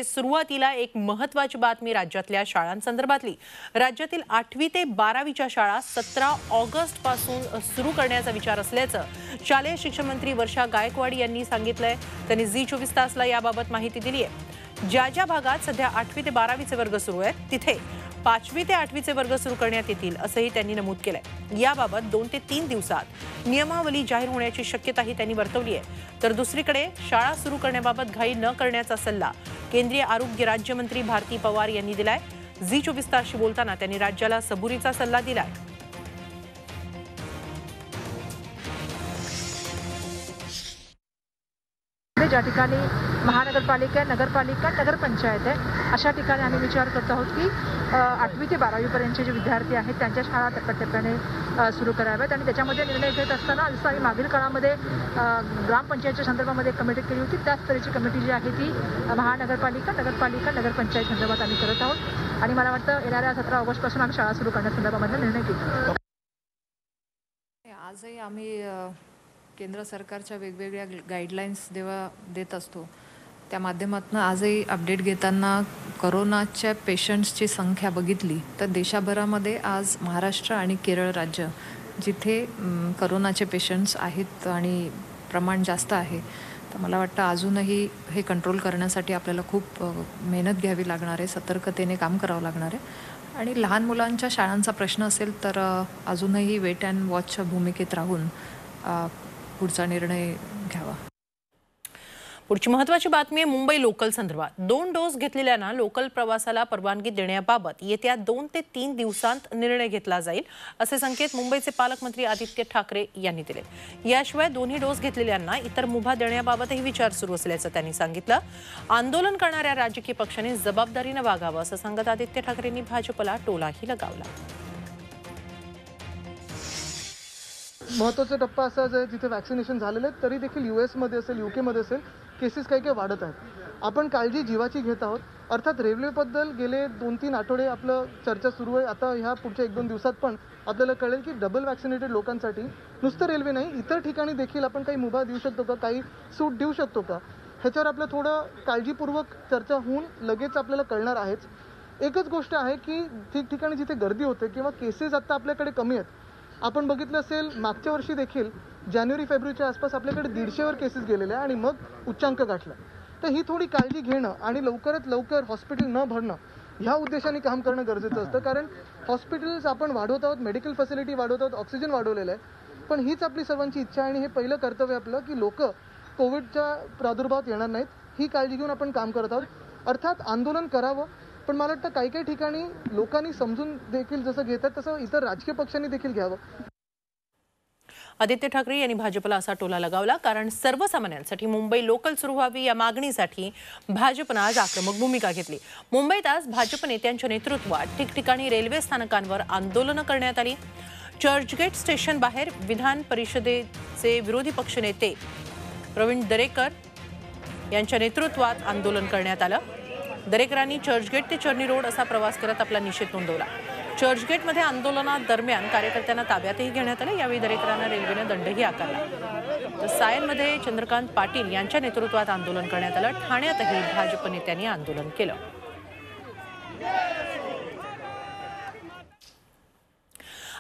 सुरुवातीला एक महत्त्वाची बातमी राज्यातल्या शाळांसंदर्भातली। राज्यातील 8वी ते 12वीच्या शाळा 17 ऑगस्ट पासून सुरू करण्याचा विचार असल्याचं शालेय शिक्षण मंत्री वर्षा गायकवाड यांनी सांगितलंय। त्यांनी झी24 तासला याबाबत माहिती दिली आहे। ज्या भागात सध्या 8वी ते 12वीचे वर्ग सुरू आहेत तिथे 5वी ते 8वीचे वर्ग सुरू करण्यात येतील असंही त्यांनी नमूद केलंय। याबाबत 2 ते 3 दिवसात नियमावली जाहीर होण्याची शक्यताही त्यांनी वर्तवली आहे। तर दुसरीकडे शाळा सुरू करण्याबाबत घाई न करण्याचा सल्ला केंद्रीय आरोग्य राज्यमंत्री भारती पवार यांनी दिलाय। झी24 तासशी बोलताना त्यांनी राज्याला सबुरीचा सल्ला दिलाय। ज्या ठिकाणी महानगरपालिका, नगरपालिका, नगरपंचायत आहे अशा ठिकाणी आम्ही विचार करत आहोत की 8वी ते 12वी पर्यंतचे जे विद्यार्थी आहेत त्यांच्या शाळा टप्प्याटप्प्याने सुरू कराव्यात। आणि त्याच्यामध्ये निर्णय घेत असताना जसं आम्ही मागील काळामध्ये ग्रामपंचायतच्या संदर्भामध्ये कमिटी केली होती त्याच तऱ्हेची कमिटी जी आहे ती महानगरपालिका, नगरपालिका, नगरपंचायत संदर्भात आम्ही करत आहोत। आणि मला वाटतं येणाऱ्या 17 ऑगस्टपासून आम्ही शाळा सुरू करण्यासंदर्भामध्ये निर्णय घेऊ। आजही आम्ही केंद्र सरकारच्या वेगवेगळ्या गाईडलाईन्स देत असतो। त्या माध्यमातून आजही अपडेट घेताना कोरोनाच्या पेशंट्सची संख्या बघितली तर देशभरामध्ये आज महाराष्ट्र आणि केरळ राज्य जिथे कोरोनाचे पेशंट्स आहेत आणि प्रमाण जास्त आहे, तर मला वाटतं अजूनही हे कंट्रोल करण्यासाठी आपल्याला खूप मेहनत घ्यावी लागणार आहे, सतर्कतेने काम करावं लागणार आहे। आणि लहान मुलांच्या शाळांचा प्रश्न असेल तर अजूनही वेट अँड वॉचच्या भूमिकेत राहून पुढचा निर्णय घ्यावा। पुढची महत्त्वाची बातमी आहे मुंबई लोकल संदर्भात। 2 डोस घेतलेल्यांना लोकल प्रवासाला परवानगी देण्याबाबत येत्या 2 ते 3 दिवसांत निर्णय घेतला जाईल असे संकेत मुंबईचे पालकमंत्री आदित्य ठाकरे यांनी दिले। याशिवाय दोन्ही डोस घेतलेल्यांना इतर मुभा देण्याबाबतही विचार सुरू असल्याचं त्यांनी सांगितलं। आंदोलन करणाऱ्या राजकीय पक्षांनी जबाबदारीने वागावं असं सांगत आदित्य ठाकरेंनी भाजपला टोलाही लगावला। महत्त्वाचा टप्पा असा आहे जिथे वॅक्सिनेशन झालेले आहेत तरी देखील US मध्ये असेल, UK मध्ये असेल केसेस काही वाढत आहेत। आपण काळजी जीवाची घेत आहोत। अर्थात रेल्वेबद्दल गेले 2-3 आठवडे आपलं चर्चा सुरू आहे। आता ह्या पुढच्या 1-2 दिवसात पण आपल्याला कळेल की डबल वॅक्सिनेटेड लोकांसाठी नुसतं रेल्वे नाही इतर ठिकाणी देखील आपण काही मुभा देऊ शकतो का, काही सूट देऊ शकतो का, ह्याच्यावर आपलं थोडं काळजीपूर्वक चर्चा होऊन लगेच आपल्याला कळणार आहेच। एकच गोष्ट आहे की ठिकठिकाणी जिथे गर्दी होते किंवा केसेस आता आपल्याकडे कमी आहेत, आपण बघितलं असेल मागच्या वर्षी देखील जानेवारी-फेब्रुवारीच्या आसपास आपल्याकडे 150वर केसेस गेलेले आणि मग उच्चांक गाठला। तर ही थोडी काळजी घेणं आणि लवकरात लवकर हॉस्पिटल न भरणं ह्या उद्देशाने काम करणं गरजेचं असतं। कारण हॉस्पिटल्स आपण वाढवत आहोत, मेडिकल फॅसिलिटी वाढवत आहोत, ऑक्सिजन वाढवलेलं आहे, पण हीच आपली सर्वांची इच्छा आणि हे पहिलं कर्तव्य आपलं की लोक कोविडच्या प्रादुर्भावात येणार नाहीत ही काळजी घेऊन आपण काम करत आहोत। अर्थात आंदोलन करावं, पण मला वाटतं काही ठिकाणी लोकांनी समजून देखील जसं घेतात तसं इतर राजकीय पक्षांनी देखील घ्यावं। आदित्य ठाकरे यांनी भाजपला असा टोला लगावला कारण सर्वसामान्यांसाठी मुंबई लोकल सुरू व्हावी या मागणीसाठी भाजपनं आज आक्रमक भूमिका घेतली। मुंबईत आज भाजप नेत्यांच्या नेतृत्वात ठिकठिकाणी रेल्वे स्थानकांवर आंदोलनं करण्यात आली। चर्चगेट स्टेशन बाहेर विधान परिषदेचे विरोधी पक्षनेते प्रवीण दरेकर यांच्या नेतृत्वात आंदोलन करण्यात आलं। दरेकरांनी चर्चगेट ते चर्नी रोड असा प्रवास करत आपला निषेध नोंदवला। चर्चगेटमध्ये आंदोलनादरम्यान कार्यकर्त्यांना ताब्यातही घेण्यात आलं। यावेळी दरेकरांना रेल्वेनं दंडही आकारला। तर सायनमध्ये चंद्रकांत पाटील यांच्या नेतृत्वात आंदोलन करण्यात आलं। ठाण्यातही भाजप नेत्यांनी आंदोलन केलं।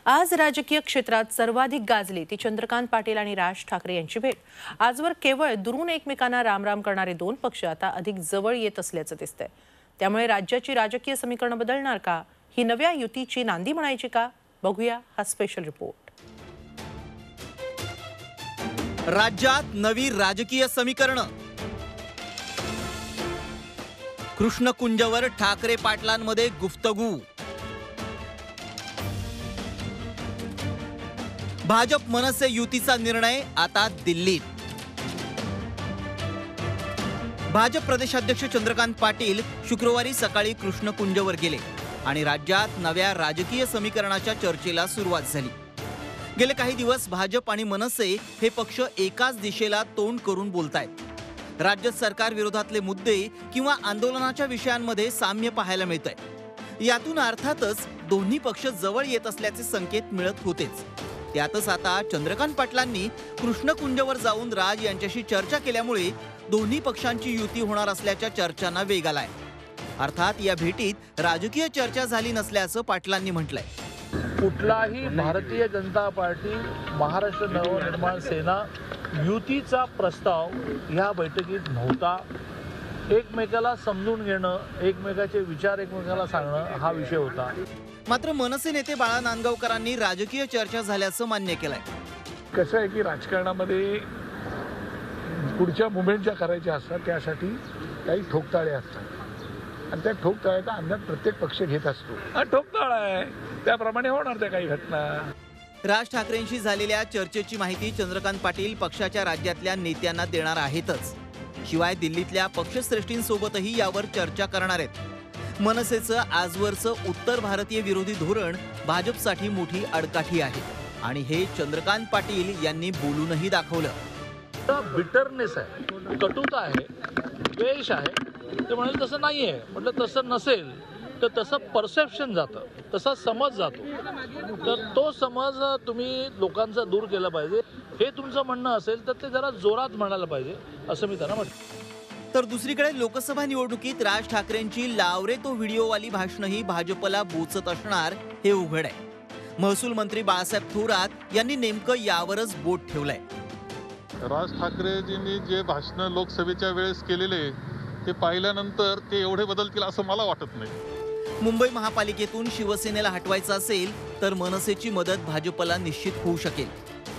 आज राजकीय क्षेत्रात सर्वाधिक गाजली ती चंद्रकांत पाटील आणि राज ठाकरे यांची भेट। आजवर केवळ दुरून एकमेकांना रामराम करणारे 2 पक्ष आता अधिक जवळ येत असल्याचं दिसतंय। त्यामुळे राज्याची राजकीय समीकरणं बदलणार का, ही नव्या युतीची नांदी म्हणायची का, बघूया हा स्पेशल रिपोर्ट। राज्यात नवी राजकीय समीकरणं, कृष्णकुंजवर ठाकरे पाटलांमध्ये गुफ्तगू, भाजप मनसे युतीचा निर्णय आता दिल्लीत। भाजप प्रदेशाध्यक्ष चंद्रकांत पाटील शुक्रवारी सकाळी कृष्णकुंजवर गेले आणि राज्यात नव्या राजकीय समीकरणाच्या चर्चेला सुरुवात झाली। गेले काही दिवस भाजप आणि मनसे हे पक्ष एकाच दिशेला तोंड करून बोलतायत। राज्य सरकार विरोधातले मुद्दे किंवा आंदोलनाच्या विषयांमध्ये साम्य पाहायला मिळतंय। यातून अर्थातच दोन्ही पक्ष जवळ येत असल्याचे संकेत मिळत होतेच। त्यातच आता चंद्रकांत पाटलांनी कृष्णकुंजवर जाऊन राज यांच्याशी चर्चा केल्यामुळे दोन्ही पक्षांची युती होणार असल्याच्या चर्चांना वेग आलाय. अर्थात या भेटीत राजकीय चर्चा झाली नसल्याचं पाटलांनी म्हटलंय. कुठलाही भारतीय जनता पार्टी, महाराष्ट्र नवनिर्माण सेना युतीचा प्रस्ताव ह्या बैठकीत नव्हता. एकमेकाला समजून घेणं, एकमेकाचे विचार एकमेकाला सांगणं हा विषय होता. मात्र मनसे नेते बाळा नांदगावकरांनी राजकीय चर्चा झाल्याचं मान्य केलंय. कसं आहे की राजकारणामध्ये पुढच्या मुवमेंट ज्या करायच्या असतात त्यासाठी काही ठोकताळे असतात आणि त्या ठोकताळ्याचा अंदाज प्रत्येक पक्ष घेत असतो. हा ठोकताळा आहे, त्याप्रमाणे होणार त्या काही घटना. राज ठाकरेंशी झालेल्या चर्चेची माहिती चंद्रकांत पाटील पक्षाच्या राज्यातल्या नेत्यांना देणार आहेतच. शिवाय दिल्लीतल्या पक्षश्रेष्ठींसोबतही यावर चर्चा करणार आहेत. मनसेचं आजवरचं उत्तर भारतीय विरोधी धोरण भाजपसाठी मोठी अडकाठी आहे आणि हे चंद्रकांत पाटील यांनी बोलूनही दाखवलं. बिटरनेस आहे, कटुता आहे, द्वेष आहे. ते म्हणाले तसं नाही आहे. म्हटलं तसं नसेल तर तसं परसेप्शन जातं, तसा समज जातो. तर तो समज तुम्ही लोकांचा दूर केला पाहिजे. हे तुमचं म्हणणं असेल तर ते जरा जोरात म्हणायला पाहिजे असं मी त्यांना म्हटलं. तर दुसरीकडे लोकसभा निवडणुकीत राज ठाकरेंची लावरे तो व्हिडिओवाली भाषणंही भाजपला बोचत असणार हे उघड आहे. महसूल मंत्री बाळासाहेब थोरात यांनी नेमकं यावरच बोट ठेवलंय. राज ठाकरेजींनी जे भाषण लोकसभेच्या वेळेस केलेले ते पाहिल्यानंतर ते एवढे बदलतील असं मला वाटत नाही. मुंबई महापालिकेतून शिवसेनेला हटवायचं असेल तर मनसेची मदत भाजपला निश्चित होऊ शकेल.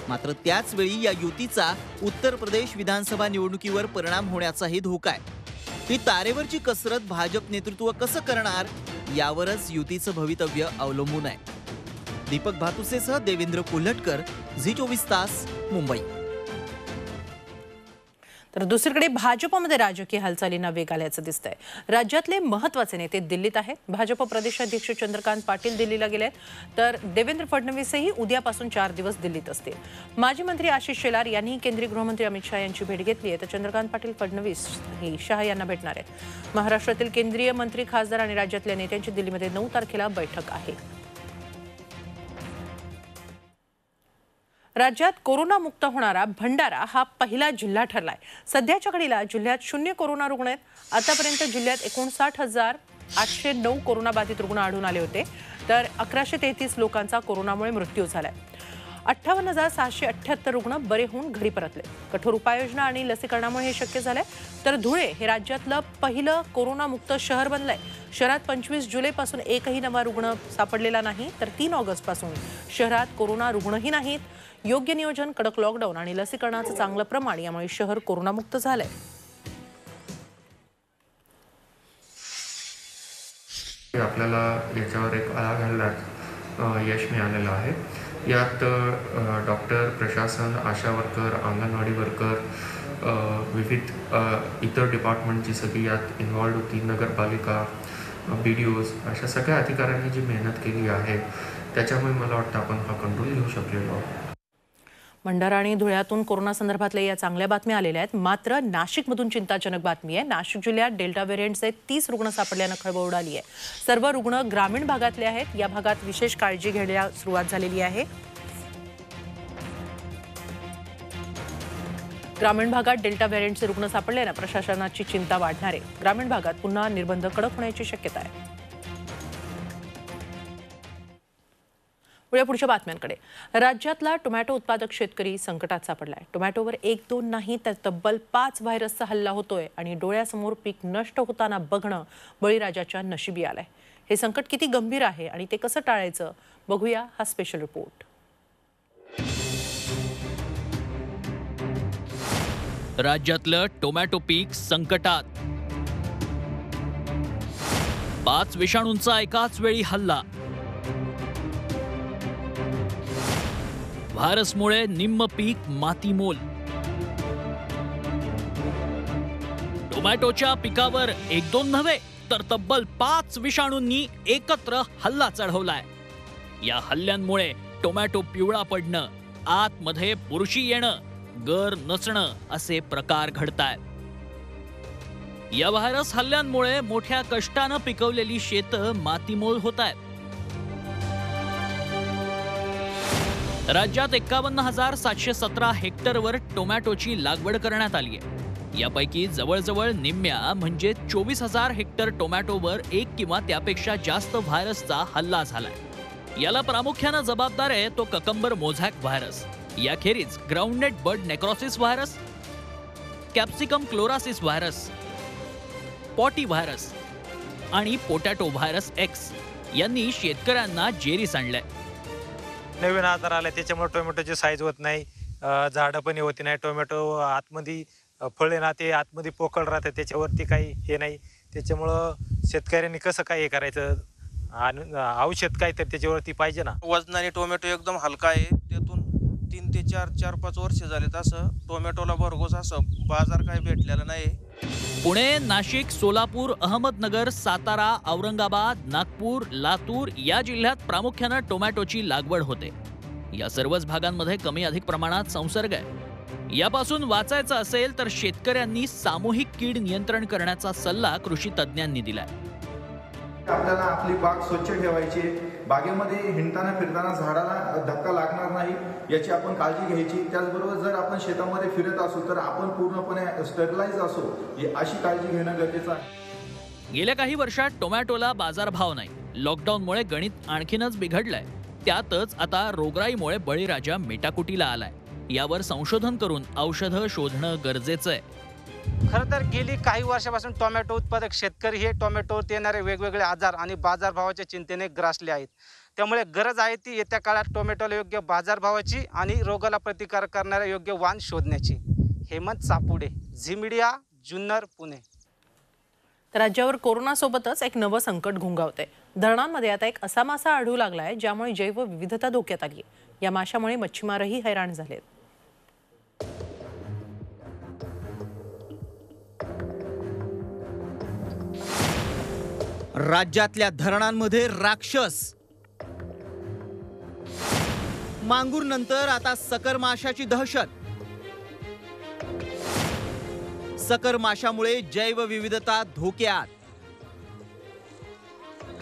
मात्र त्याच वेळी या युतीचा उत्तर प्रदेश विधानसभा निवडणुकीवर परिणाम होण्याचाही धोका आहे. ही तारेवरची कसरत भाजप नेतृत्व कसं करणार यावरच युतीचं भवितव्य अवलंबून आहे. दीपक भातुसेसह देवेंद्र कोल्हटकर, झी24 तास, मुंबई. तर दुसरीकडे भाजपमध्ये राजकीय हालचालींना वेग आल्याचं दिसतंय. राज्यातले महत्त्वाचे नेते दिल्लीत आहेत. भाजप प्रदेशाध्यक्ष चंद्रकांत पाटील दिल्लीला गेलेत, तर देवेंद्र फडणवीसही उद्यापासून 4 दिवस दिल्लीत असतील. माजी मंत्री आशिष शेलार यांनी केंद्रीय गृहमंत्री अमित शहा यांची भेट घेतली आहे, तर चंद्रकांत पाटील फडणवीस ही शहा यांना भेटणार आहेत. महाराष्ट्रातील केंद्रीय मंत्री, खासदार आणि राज्यातल्या नेत्यांची दिल्लीमध्ये 9 तारखेला बैठक आहे. राज्यात कोरोनामुक्त होणारा भंडारा हा पहिला जिल्हा ठरलाय. सध्याच्या घडीला जिल्ह्यात 0 कोरोना रुग्ण आहेत. आतापर्यंत जिल्ह्यात 59,809 कोरोनाबाधित रुग्ण आढळून आले होते, तर 1133 लोकांचा कोरोनामुळे मृत्यू झालाय. 58,678 रुग्ण बरे होऊन घरी परतले. कठोर उपाययोजना आणि लसीकरणामुळे हे शक्य झालंय. तर धुळे हे राज्यातलं पहिलं कोरोनामुक्त शहर बनलंय. शहरात 25 जुलैपासून एकही नवा रुग्ण सापडलेला नाही, तर 3 ऑगस्टपासून शहरात कोरोना रुग्णही नाहीत. योग्य नियोजन, कडक लॉकडाऊन आणि लसीकरणाचं चांगलं प्रमाण यामुळे शहर कोरोनामुक्त झालंय. आपल्याला याच्यावर एक आळा घालण्यात यश मिळालेलं आहे. यात डॉक्टर, प्रशासन, आशा वर्कर, अंगणवाडी वर्कर, विविध इतर डिपार्टमेंटची सगळी यात इन्व्हॉल्ड होती. नगरपालिका, BDOs अशा सगळ्या अधिकाऱ्यांनी जी मेहनत केली आहे त्याच्यामुळे मला वाटतं आपण हा कंट्रोल घेऊ शकलेलो आहोत. भंडारा आणि धुळ्यातून कोरोना संदर्भातल्या या चांगल्या बातम्या आलेल्या आहेत. मात्र नाशिकमधून चिंताजनक बातमी आहे. नाशिक जिल्ह्यात डेल्टा व्हेरियंटचे 30 रुग्ण सापडल्यानं खळबळ उडाली आहे. सर्व रुग्ण ग्रामीण भागातले आहेत. या भागात विशेष काळजी घेण्यास सुरुवात झालेली आहे. ग्रामीण भागात डेल्टा व्हेरियंटचे रुग्ण सापडल्यानं प्रशासनाची चिंता वाढणार आहे. ग्रामीण भागात पुन्हा निर्बंध कडक होण्याची शक्यता आहे. पुढच्या बातम्यांकडे. राज्यातला टोमॅटो उत्पादक शेतकरी संकटात सापडलाय. टोमॅटोवर 1-2 नाही तर तब्बल 5 व्हायरसचा हल्ला होतोय आणि डोळ्यासमोर पीक नष्ट होताना बघणं बळीराजाच्या नशिबी आलंय. हे संकट किती गंभीर आहे आणि ते कसं टाळायचं बघूया हा स्पेशल रिपोर्ट. राज्यातलं टोमॅटो पीक संकटात. 5 विषाणूंचा एकाच वेळी हल्ला. व्हायरसमुळे निम्म पीक मातीमोल. टोमॅटोच्या पिकावर 1-2 नव्हे तर तब्बल 5 विषाणूंनी एकत्र हल्ला चढवलाय. या हल्ल्यांमुळे टोमॅटो पिवळा पडणं, आतमध्ये बुरशी येणं, गर नसणं असे प्रकार घडतायत. या व्हायरस हल्ल्यांमुळे मोठ्या कष्टानं पिकवलेली शेतं मातीमोल होतायत. राज्यात 51,717 हेक्टरवर टोमॅटोची लागवड करण्यात आली आहे. यापैकी जवळजवळ निम्म्या म्हणजे 24,000 हेक्टर टोमॅटोवर एक किंवा त्यापेक्षा जास्त व्हायरसचा हल्ला झालाय। याला प्रामुख्यानं जबाबदार आहे तो ककंबर मोझॅक व्हायरस। याखेरीज groundnut bud necrosis virus, capsicum chlorosis virus, पॉटी व्हायरस आणि पोटॅटो व्हायरस एक्स यांनी शेतकऱ्यांना जेरीस आणलंय। नवीन आजार आला त्याच्यामुळे टोमॅटोची साईज होत नाही, झाडं पण होती नाही, टोमॅटो आतमध्ये फळे ना ते आतमध्ये पोकळ राहते, त्याच्यावरती काही हे नाही, त्याच्यामुळं शेतकऱ्यांनी कसं काय हे करायचं आणि औषध काय तर त्याच्यावरती पाहिजे ना। वजनाने टोमॅटो एकदम हलका आहे, त्यातून 3 ते 4-5 वर्ष झालेत असं टोमॅटोला भरघोस असं बाजार काय भेटलेला नाही। पुणे, नाशिक, सोलापूर, अहमदनगर, सातारा, औरंगाबाद, नागपूर, लातूर या जिल्ह्यात प्रामुख्यानं टोमॅटोची लागवड होते। या सर्वच भागांमध्ये कमी अधिक प्रमाणात संसर्ग आहे। यापासून वाचायचं असेल तर शेतकऱ्यांनी सामूहिक कीड नियंत्रण करण्याचा सल्ला कृषी तज्ज्ञांनी दिलाय। आपल्याला आपली बाग स्वच्छ ठेवायची, बागेमध्ये हिंडताना फिरताना झाडाला धक्का लागणार नाही याची आपण काळजी घ्यायची। त्याचबरोबर जर आपण शेतामध्ये फिरत असू तर आपण पूर्णपणे स्टरलाइज असो अशी काळजी घेणं गरजेचं आहे। गेल्या काही वर्षात टोमॅटोला बाजारभाव नाही, लॉकडाऊनमुळे गणित आणखीनच बिघडलंय। त्यातच आता रोगराईमुळे बळीराजा मेटाकुटीला आलाय। यावर संशोधन करून औषधं शोधणं गरजेचं आहे। खरं तर गेली काही वर्षापासून टोमॅटो उत्पादक शेतकरी हे टोमॅटोवर येणारे वेगवेगळे आजार आणि बाजारभावाच्या चिंतेने ग्रासले आहेत। त्यामुळे गरज आहे ती येत्या काळात टोमॅटोला योग्य बाजारभावाची आणि रोगाला प्रतिकार करणाऱ्या योग्य वाण शोधण्याची। Hemant Sapude, Zee media, Junnar, Pune. तर राज्यावर कोरोनासोबतच एक नवं संकट घुंगावतंय। धरणांमध्ये आता एक असा मासा आढळू लागलाय ज्यामुळे जैवविविधता धोक्यात आली आहे। या माशामुळे मच्छीमारही हैराण झालेत। राज्यातल्या धरणांमध्ये राक्षस, मांगूर नंतर आता सकर माशाची दहशत। सकर माशामुळे जैवविविधता धोक्यात।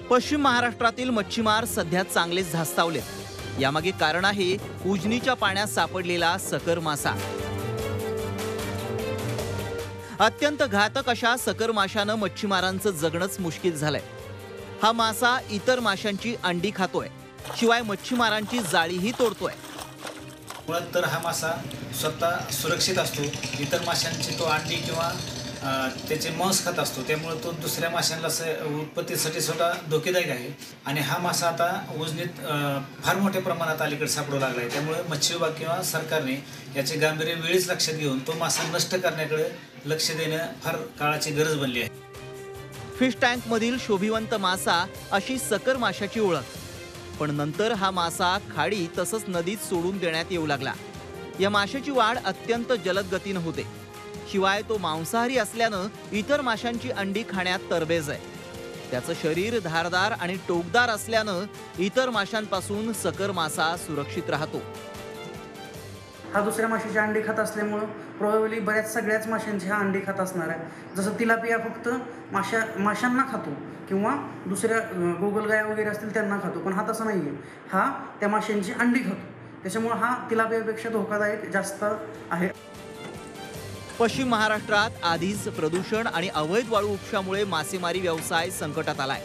पश्चिम महाराष्ट्रातील मच्छीमार सध्या चांगलेच धास्तावलेत। यामागे कारण आहे उजनीच्या पाण्यात सापडलेला सकर मासा। अत्यंत घातक अशा सकर माशानं मच्छीमारांचं जगणंच मुश्किल झालंय। हा मासा इतर माशांची अंडी खातोय, शिवाय मच्छीमारांची जाळीही तोडतोय। मुळात तर हा मासा स्वतः सुरक्षित असतो, इतर माशांची तो अंडी किंवा त्याचे मांस खात असतो, त्यामुळे तो दुसऱ्या माशांना उत्पत्तीसाठी स्वतः धोकेदायक आहे। आणि हा मासा आता उजनीत फार मोठ्या प्रमाणात अलीकडे सापडू लागला आहे। त्यामुळे मत्स्य विभाग किंवा सरकारने याचे गांभीर्य वेळीच लक्षात घेऊन तो मासा नष्ट करण्याकडे लक्ष देणं फार काळाची गरज बनली आहे। फिश टँक मधील शोभिवंत मासा अशी सकर माशाची ओळख, पण नंतर हा मासा खाडी तसंच नदीत सोडून देण्यात येऊ लागला। या माशाची वाढ अत्यंत जलद गतीनं होते, शिवाय तो मांसाहारी असल्यानं इतर माशांची अंडी खाण्यात तरबेज आहे। त्याचं शरीर धारदार आणि टोकदार असल्यानं इतर माशांपासून सकर मासा सुरक्षित राहतो। हा दुसऱ्या माशाची अंडी खात असल्यामुळं प्रोबेबली सगळ्याच माशांची हा अंडी खात असणार आहे। जसं तिलापिया फक्त माशांना खातो किंवा दुसऱ्या गोगलगाया वगैरे असतील त्यांना खातो, पण हा तसं नाही आहे, हा त्या माशांची अंडी खातो। त्याच्यामुळे हा तिलापियापेक्षा धोकादायक जास्त आहे। पश्चिम महाराष्ट्रात आधीच प्रदूषण आणि अवैध वाळू उपशामुळे मासेमारी व्यवसाय संकटात आलाय।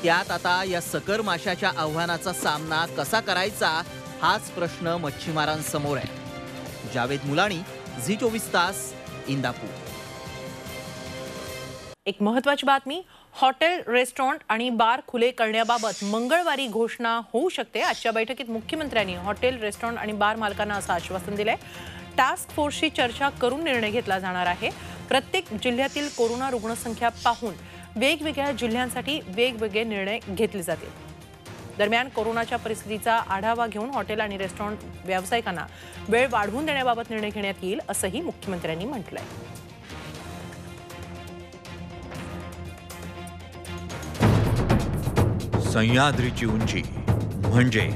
त्यात आता या सकर माशाच्या आव्हानाचा सामना कसा करायचा हाच प्रश्न मच्छीमारांसमोर आहे। जावेद मुलाणी, झी 24 तास, इंदापूर। एक महत्त्वाची बातमी, हॉटेल, रेस्टॉरंट आणि बार खुले करण्याबाबत मंगळवारी घोषणा होऊ शकते। आजच्या बैठकीत मुख्यमंत्र्यांनी हॉटेल, रेस्टॉरंट आणि बार मालकांना असं आश्वासन दिलंय। टास्क फोर्सची चर्चा करून निर्णय घेतला जाणार आहे। प्रत्येक जिल्ह्यातील कोरोना रुग्णसंख्या पाहून वेगवेगळ्या जिल्ह्यांसाठी वेगवेगळे निर्णय घेतले जातील। दरम्यान कोरोनाच्या परिस्थितीचा आढावा घेऊन हॉटेल आणि रेस्टॉरंट व्यावसायिकांना वेळ वाढवून देण्याबाबत निर्णय घेण्यात येईल असंही मुख्यमंत्र्यांनी म्हटलंय। सह्याद्रीची उंची म्हणजे